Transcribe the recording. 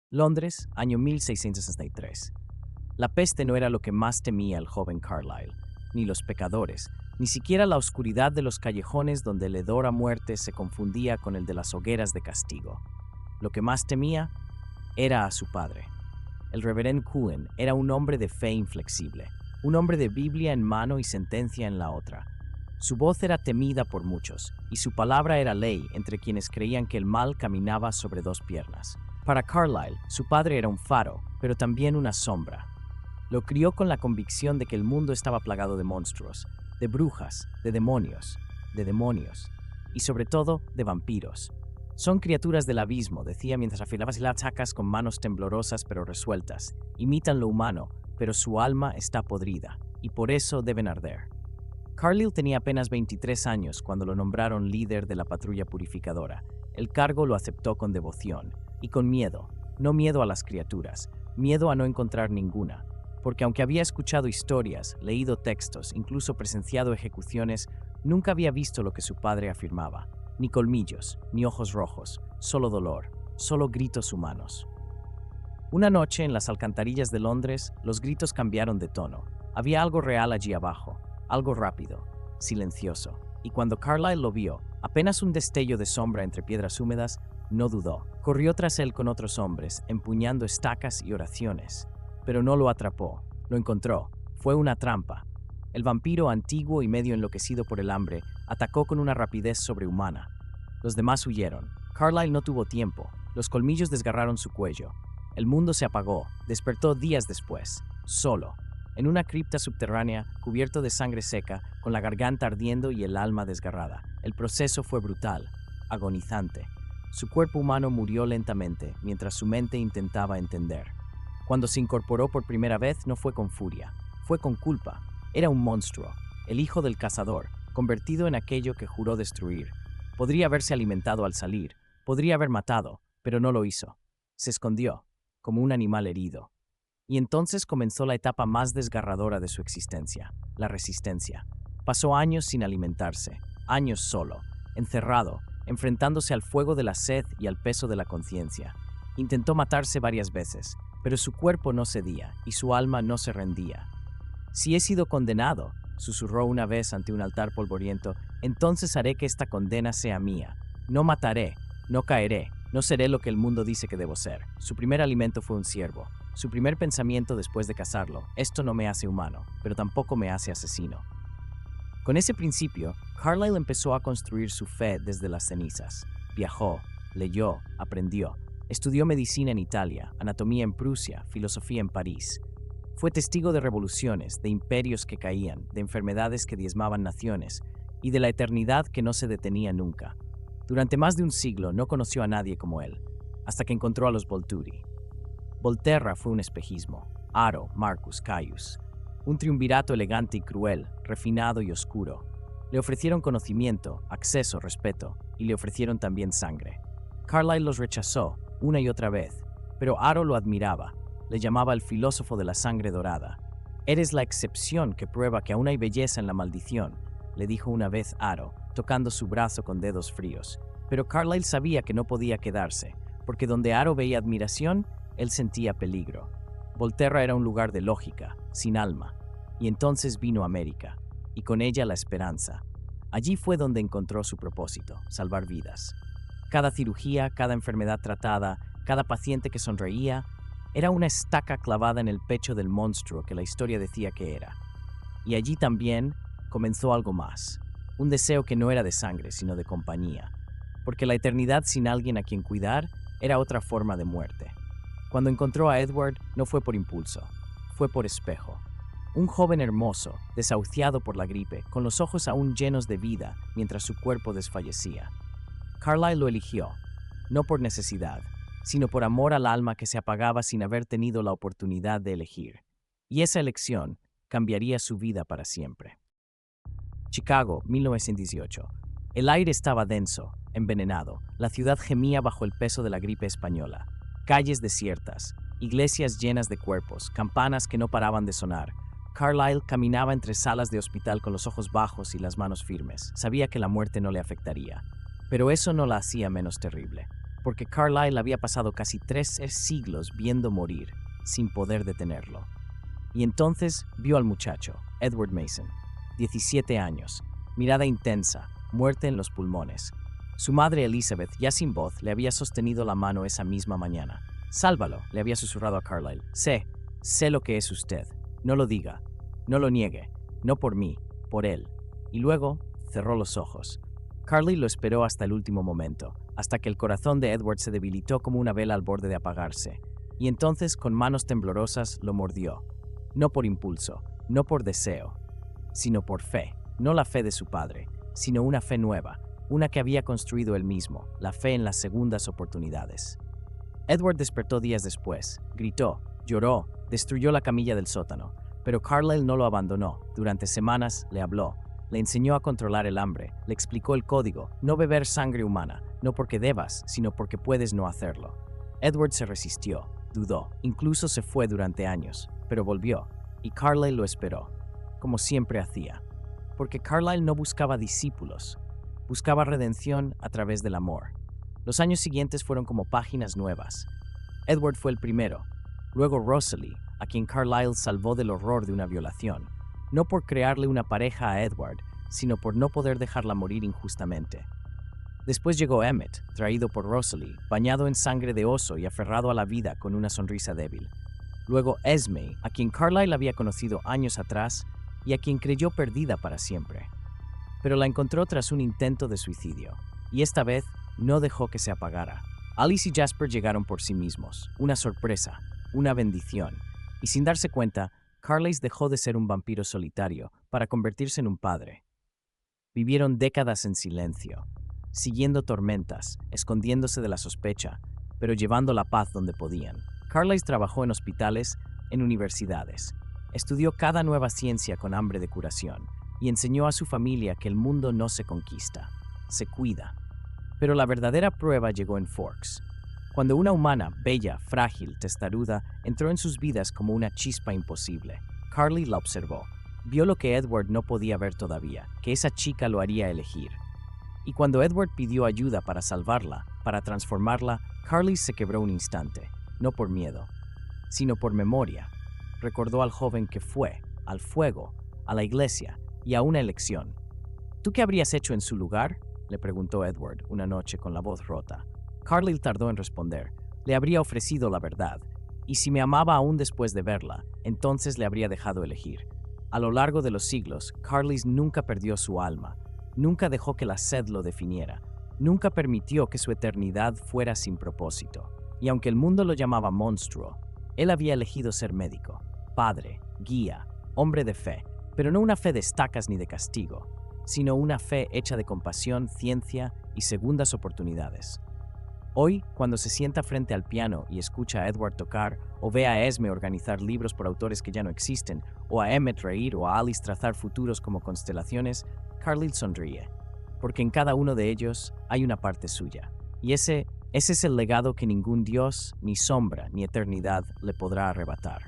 Londres, año 1663. La peste no era lo que más temía el joven Carlyle, ni los pecadores, ni siquiera la oscuridad de los callejones donde el hedor a muerte se confundía con el de las hogueras de castigo. Lo que más temía era a su padre. El reverendo Cohen era un hombre de fe inflexible, un hombre de Biblia en mano y sentencia en la otra. Su voz era temida por muchos, y su palabra era ley entre quienes creían que el mal caminaba sobre dos piernas. Para Carlyle, su padre era un faro, pero también una sombra. Lo crió con la convicción de que el mundo estaba plagado de monstruos, de brujas, de demonios, y sobre todo de vampiros. Son criaturas del abismo, decía mientras afilaba las hachas con manos temblorosas pero resueltas. Imitan lo humano, pero su alma está podrida, y por eso deben arder. Carlyle tenía apenas 23 años cuando lo nombraron líder de la patrulla purificadora. El cargo lo aceptó con devoción y con miedo, no miedo a las criaturas, miedo a no encontrar ninguna, porque aunque había escuchado historias, leído textos, incluso presenciado ejecuciones, nunca había visto lo que su padre afirmaba, ni colmillos, ni ojos rojos, solo dolor, solo gritos humanos. Una noche en las alcantarillas de Londres, los gritos cambiaron de tono. Había algo real allí abajo, algo rápido, silencioso, y cuando Carlyle lo vio, apenas un destello de sombra entre piedras húmedas, no dudó. Corrió tras él con otros hombres, empuñando estacas y oraciones. Pero no lo atrapó, lo encontró. Fue una trampa. El vampiro, antiguo y medio enloquecido por el hambre, atacó con una rapidez sobrehumana. Los demás huyeron. Carlyle no tuvo tiempo. Los colmillos desgarraron su cuello. El mundo se apagó. Despertó días después, solo, en una cripta subterránea, cubierto de sangre seca, con la garganta ardiendo y el alma desgarrada. El proceso fue brutal, agonizante. Su cuerpo humano murió lentamente, mientras su mente intentaba entender. Cuando se incorporó por primera vez, no fue con furia, fue con culpa. Era un monstruo, el hijo del cazador, convertido en aquello que juró destruir. Podría haberse alimentado al salir, podría haber matado, pero no lo hizo. Se escondió, como un animal herido. Y entonces comenzó la etapa más desgarradora de su existencia, la resistencia. Pasó años sin alimentarse, años solo, encerrado, enfrentándose al fuego de la sed y al peso de la conciencia. Intentó matarse varias veces, pero su cuerpo no cedía y su alma no se rendía. «Si he sido condenado», susurró una vez ante un altar polvoriento, «entonces haré que esta condena sea mía. No mataré, no caeré, no seré lo que el mundo dice que debo ser». Su primer alimento fue un ciervo. Su primer pensamiento después de cazarlo: «Esto no me hace humano, pero tampoco me hace asesino». Con ese principio, Carlyle empezó a construir su fe desde las cenizas. Viajó, leyó, aprendió. Estudió medicina en Italia, anatomía en Prusia, filosofía en París. Fue testigo de revoluciones, de imperios que caían, de enfermedades que diezmaban naciones y de la eternidad que no se detenía nunca. Durante más de un siglo no conoció a nadie como él, hasta que encontró a los Volturi. Volterra fue un espejismo, Aro, Marcus, Caius. Un triunvirato elegante y cruel, refinado y oscuro. Le ofrecieron conocimiento, acceso, respeto, y le ofrecieron también sangre. Carlyle los rechazó una y otra vez, pero Aro lo admiraba, le llamaba el filósofo de la sangre dorada. «Eres la excepción que prueba que aún hay belleza en la maldición», le dijo una vez Aro, tocando su brazo con dedos fríos. Pero Carlyle sabía que no podía quedarse, porque donde Aro veía admiración, él sentía peligro. Volterra era un lugar de lógica, sin alma, y entonces vino América, y con ella la esperanza. Allí fue donde encontró su propósito: salvar vidas. Cada cirugía, cada enfermedad tratada, cada paciente que sonreía, era una estaca clavada en el pecho del monstruo que la historia decía que era. Y allí también comenzó algo más, un deseo que no era de sangre, sino de compañía, porque la eternidad sin alguien a quien cuidar era otra forma de muerte. Cuando encontró a Edward, no fue por impulso, fue por espejo. Un joven hermoso, desahuciado por la gripe, con los ojos aún llenos de vida mientras su cuerpo desfallecía. Carlyle lo eligió, no por necesidad, sino por amor al alma que se apagaba sin haber tenido la oportunidad de elegir. Y esa elección cambiaría su vida para siempre. Chicago, 1918. El aire estaba denso, envenenado. La ciudad gemía bajo el peso de la gripe española. Calles desiertas, iglesias llenas de cuerpos, campanas que no paraban de sonar. Carlyle caminaba entre salas de hospital con los ojos bajos y las manos firmes. Sabía que la muerte no le afectaría. Pero eso no la hacía menos terrible, porque Carlyle había pasado casi 3 siglos viendo morir, sin poder detenerlo. Y entonces vio al muchacho, Edward Mason, 17 años, mirada intensa, muerte en los pulmones. Su madre Elizabeth, ya sin voz, le había sostenido la mano esa misma mañana. «Sálvalo», le había susurrado a Carlyle. Sé lo que es usted. No lo diga, no lo niegue, no por mí, por él». Y luego cerró los ojos. Carlyle lo esperó hasta el último momento, hasta que el corazón de Edward se debilitó como una vela al borde de apagarse. Y entonces, con manos temblorosas, lo mordió. No por impulso, no por deseo, sino por fe. No la fe de su padre, sino una fe nueva, una que había construido él mismo, la fe en las segundas oportunidades. Edward despertó días después, gritó, lloró, destruyó la camilla del sótano, pero Carlyle no lo abandonó. Durante semanas le habló, le enseñó a controlar el hambre, le explicó el código, no beber sangre humana, no porque debas, sino porque puedes no hacerlo. Edward se resistió, dudó, incluso se fue durante años, pero volvió, y Carlyle lo esperó, como siempre hacía. Porque Carlyle no buscaba discípulos, buscaba redención a través del amor. Los años siguientes fueron como páginas nuevas. Edward fue el primero, luego Rosalie, a quien Carlyle salvó del horror de una violación, no por crearle una pareja a Edward, sino por no poder dejarla morir injustamente. Después llegó Emmett, traído por Rosalie, bañado en sangre de oso y aferrado a la vida con una sonrisa débil. Luego Esme, a quien Carlyle había conocido años atrás y a quien creyó perdida para siempre. Pero la encontró tras un intento de suicidio, y esta vez no dejó que se apagara. Alice y Jasper llegaron por sí mismos, una sorpresa, una bendición, y sin darse cuenta, Carlyle dejó de ser un vampiro solitario para convertirse en un padre. Vivieron décadas en silencio, siguiendo tormentas, escondiéndose de la sospecha, pero llevando la paz donde podían. Carlyle trabajó en hospitales, en universidades, estudió cada nueva ciencia con hambre de curación y enseñó a su familia que el mundo no se conquista, se cuida. Pero la verdadera prueba llegó en Forks, cuando una humana, bella, frágil, testaruda, entró en sus vidas como una chispa imposible. Carlyle la observó, vio lo que Edward no podía ver todavía, que esa chica lo haría elegir. Y cuando Edward pidió ayuda para salvarla, para transformarla, Carlyle se quebró un instante, no por miedo, sino por memoria. Recordó al joven que fue, al fuego, a la iglesia y a una elección. ¿Tú qué habrías hecho en su lugar?, le preguntó Edward una noche con la voz rota. Carlyle tardó en responder. Le habría ofrecido la verdad, y si me amaba aún después de verla, entonces le habría dejado elegir. A lo largo de los siglos, Carlyle nunca perdió su alma, nunca dejó que la sed lo definiera, nunca permitió que su eternidad fuera sin propósito. Y aunque el mundo lo llamaba monstruo, él había elegido ser médico, padre, guía, hombre de fe, pero no una fe de estacas ni de castigo, sino una fe hecha de compasión, ciencia y segundas oportunidades. Hoy, cuando se sienta frente al piano y escucha a Edward tocar, o ve a Esme organizar libros por autores que ya no existen, o a Emmett reír o a Alice trazar futuros como constelaciones, Carlyle sonríe, porque en cada uno de ellos hay una parte suya. Y ese es el legado que ningún dios, ni sombra, ni eternidad le podrá arrebatar.